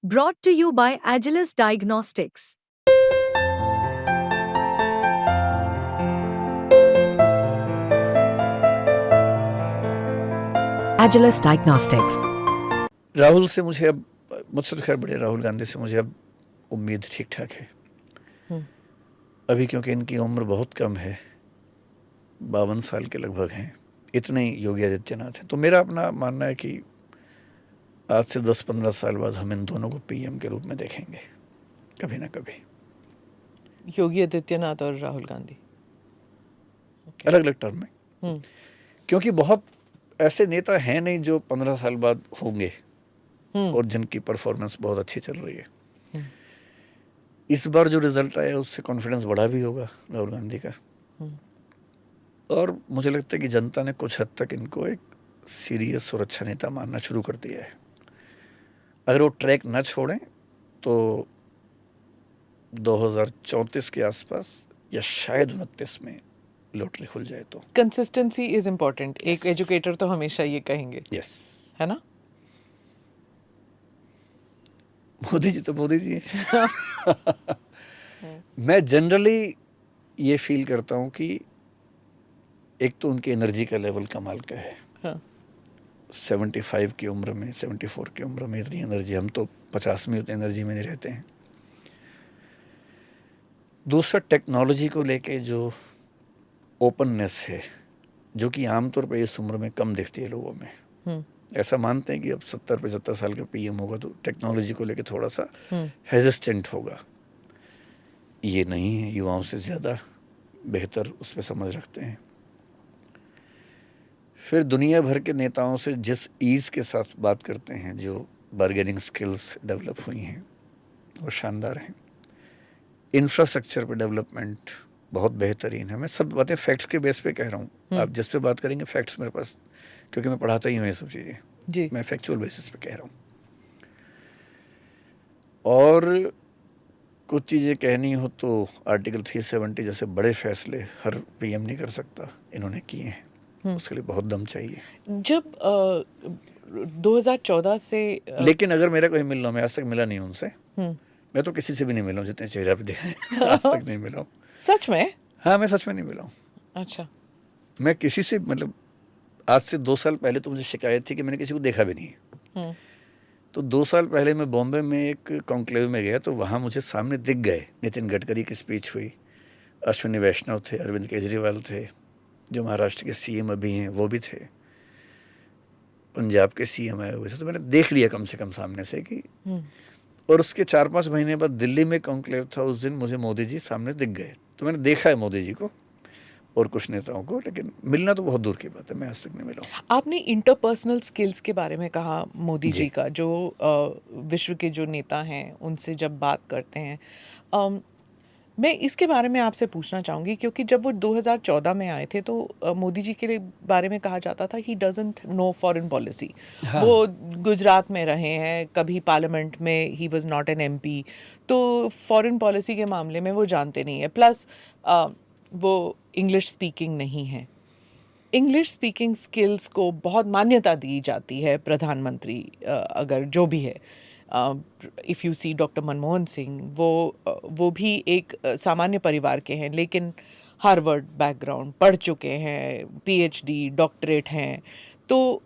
Brought to you by Agilus Diagnostics. Agilus Diagnostics. Rahul से मुझे अब, मुझसे तो खैर बड़े राहुल गांधी से मुझे अब उम्मीद ठीक ठाक है अभी, क्योंकि इनकी उम्र बहुत कम है, 52 साल के लगभग हैं। इतने ही योगी आदित्यनाथ हैं। तो मेरा अपना मानना है कि आज से 10-15 साल बाद हम इन दोनों को पीएम के रूप में देखेंगे, कभी ना कभी। योगी आदित्यनाथ और राहुल गांधी अलग अलग टर्म में, क्योंकि बहुत ऐसे नेता हैं नहीं जो 15 साल बाद होंगे और जिनकी परफॉर्मेंस बहुत अच्छी चल रही है। इस बार जो रिजल्ट आया उससे कॉन्फिडेंस बढ़ा भी होगा राहुल गांधी का, और मुझे लगता है कि जनता ने कुछ हद तक इनको एक सीरियस और अच्छा नेता मानना शुरू कर दिया है। अगर वो ट्रैक न छोड़ें तो 2034 के आसपास या शायद 29 में लॉटरी खुल जाए तो। Consistency is important. एक एजुकेटर तो हमेशा ये कहेंगे, यस, है ना? मोदी जी तो मोदी जी हैं। मैं जनरली ये फील करता हूँ कि एक तो उनकी एनर्जी का लेवल कमाल का है। हाँ। 75 की उम्र में, 74 की उम्र में इतनी एनर्जी, हम तो 50 में उतनी एनर्जी में नहीं रहते हैं। दूसरा, टेक्नोलॉजी को लेके जो ओपननेस है, जो कि आमतौर पर इस उम्र में कम दिखती है लोगों में। ऐसा मानते हैं कि अब 70-75 साल का पीएम होगा तो टेक्नोलॉजी को लेके थोड़ा सा हेजिस्टेंट होगा। ये नहीं है, युवाओं से ज़्यादा बेहतर उस पर समझ रखते हैं। फिर दुनिया भर के नेताओं से जिस ईज़ के साथ बात करते हैं, जो बार्गेनिंग स्किल्स डेवलप हुई हैं वो शानदार हैं। इंफ्रास्ट्रक्चर पे डेवलपमेंट बहुत बेहतरीन है। मैं सब बातें फैक्ट्स के बेस पे कह रहा हूँ। आप जिस पे बात करेंगे फैक्ट्स मेरे पास, क्योंकि मैं पढ़ाता ही हूँ ये सब चीज़ें जी। मैं फैक्चुअल बेसिस पे कह रहा हूँ। और कुछ चीज़ें कहनी हो तो आर्टिकल 370 जैसे बड़े फैसले हर पीएम नहीं कर सकता, इन्होंने किए हैं। उसके लिए बहुत दम चाहिए। जब 2014 से लेकिन अगर मेरा कोई मिल रहा, मैं आज तक मिला नहीं उनसे। मैं तो किसी से भी नहीं मिला हूँ जितने चेहरा पे देखा है। आज तक नहीं मिला हूँ। सच में? हाँ, मैं सच में नहीं मिला हूँ। अच्छा। मैं किसी से, मतलब आज से 2 साल पहले तो मुझे शिकायत थी कि मैंने किसी को देखा भी नहीं है। तो 2 साल पहले मैं बॉम्बे में एक कॉन्क्लेव में गया तो वहाँ मुझे सामने दिख गए। नितिन गडकरी की स्पीच हुई, अश्विनी वैष्णव थे, अरविंद केजरीवाल थे, जो महाराष्ट्र के सीएम अभी हैं वो भी थे, पंजाब के सीएम आए हुए थे। तो मैंने देख लिया कम से कम सामने से कि और उसके 4-5 महीने बाद दिल्ली में कॉन्क्लेव था, उस दिन मुझे मोदी जी सामने दिख गए। तो मैंने देखा है मोदी जी को और कुछ नेताओं को, लेकिन मिलना तो बहुत दूर की बात है। मैं आज तक नहीं मिला हूँ। आपने इंटरपर्सनल स्किल्स के बारे में कहा मोदी जी का, जो विश्व के जो नेता हैं उनसे जब बात करते हैं, मैं इसके बारे में आपसे पूछना चाहूँगी, क्योंकि जब वो 2014 में आए थे तो मोदी जी के बारे में कहा जाता था he doesn't know foreign policy. वो गुजरात में रहे हैं, कभी पार्लियामेंट में he was not an MP, तो फॉरेन पॉलिसी के मामले में वो जानते नहीं है। प्लस वो इंग्लिश स्पीकिंग नहीं है। इंग्लिश स्पीकिंग स्किल्स को बहुत मान्यता दी जाती है। प्रधानमंत्री अगर जो भी है, if you see doctor Manmohan Singh, वो भी एक सामान्य परिवार के हैं, लेकिन हार्वर्ड बैकग्राउंड पढ़ चुके हैं, पीएचडी डॉक्टरेट हैं। तो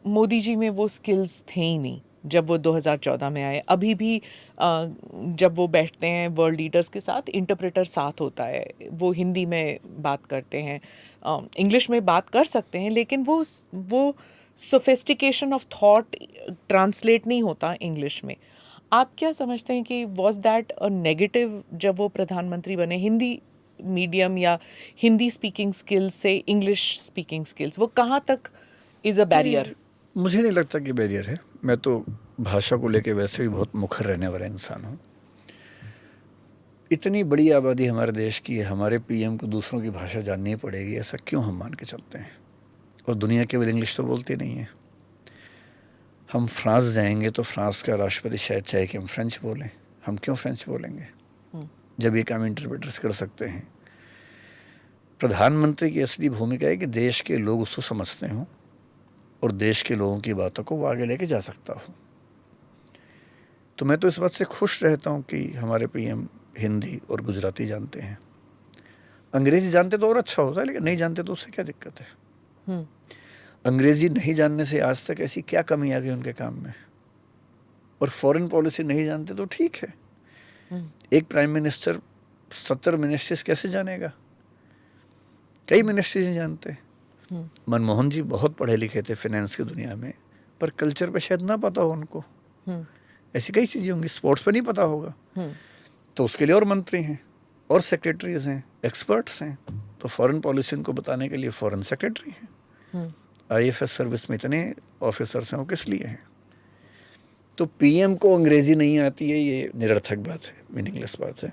मोदी जी में वो स्किल्स थे ही नहीं जब वो 2014 में आए। अभी भी जब वो बैठते हैं वर्ल्ड लीडर्स के साथ, इंटरप्रेटर साथ होता है, वो हिंदी में बात करते हैं, इंग्लिश में बात कर सकते हैं, लेकिन वो सोफिस्टिकेशन ऑफ थॉट ट्रांसलेट नहीं होता इंग्लिश में। आप क्या समझते हैं कि वॉज दैट अ नेगेटिव जब वो प्रधानमंत्री बने? हिंदी मीडियम या हिंदी स्पीकिंग स्किल्स से इंग्लिश स्पीकिंग स्किल्स, वो कहाँ तक इज़ अ बैरियर? मुझे नहीं लगता कि बैरियर है। मैं तो भाषा को लेके वैसे भी बहुत मुखर रहने वाला इंसान हूँ। इतनी बड़ी आबादी हमारे देश की है, हमारे पीएम को दूसरों की भाषा जाननी पड़ेगी, ऐसा क्यों हम मान के चलते हैं? और दुनिया केवल इंग्लिश तो बोलती नहीं है। हम फ्रांस जाएंगे तो फ्रांस का राष्ट्रपति शायद चाहे कि हम फ्रेंच बोलें, हम क्यों फ्रेंच बोलेंगे जब ये काम इंटरप्रेटर्स कर सकते हैं? प्रधानमंत्री की असली भूमिका है कि देश के लोग उसको समझते हों और देश के लोगों की बातों को वो आगे लेके जा सकता हो। तो मैं तो इस बात से खुश रहता हूँ कि हमारे पीएम हिंदी और गुजराती जानते हैं। अंग्रेजी जानते तो और अच्छा होता है, लेकिन नहीं जानते तो उससे क्या दिक्कत है। अंग्रेजी नहीं जानने से आज तक ऐसी क्या कमी आ गई उनके काम में, और फॉरेन पॉलिसी नहीं जानते तो ठीक है। एक प्राइम मिनिस्टर 70 मिनिस्ट्रीज कैसे जानेगा? कई मिनिस्ट्रीज नहीं जानते। मनमोहन जी बहुत पढ़े लिखे थे फाइनेंस की दुनिया में, पर कल्चर पे शायद ना पता हो उनको। ऐसी कई चीज़ें होंगी, स्पोर्ट्स पे नहीं पता होगा, तो उसके लिए और मंत्री हैं और सेक्रेटरीज हैं, एक्सपर्ट्स हैं। तो फॉरेन पॉलिसी उनको बताने के लिए फॉरेन सेक्रेटरी हैं। आईएफएस सर्विस में इतने ऑफिसर्स हैं, वो किस लिए हैं? तो पीएम को अंग्रेजी नहीं आती है, ये निरर्थक बात है, मीनिंगलेस बात है।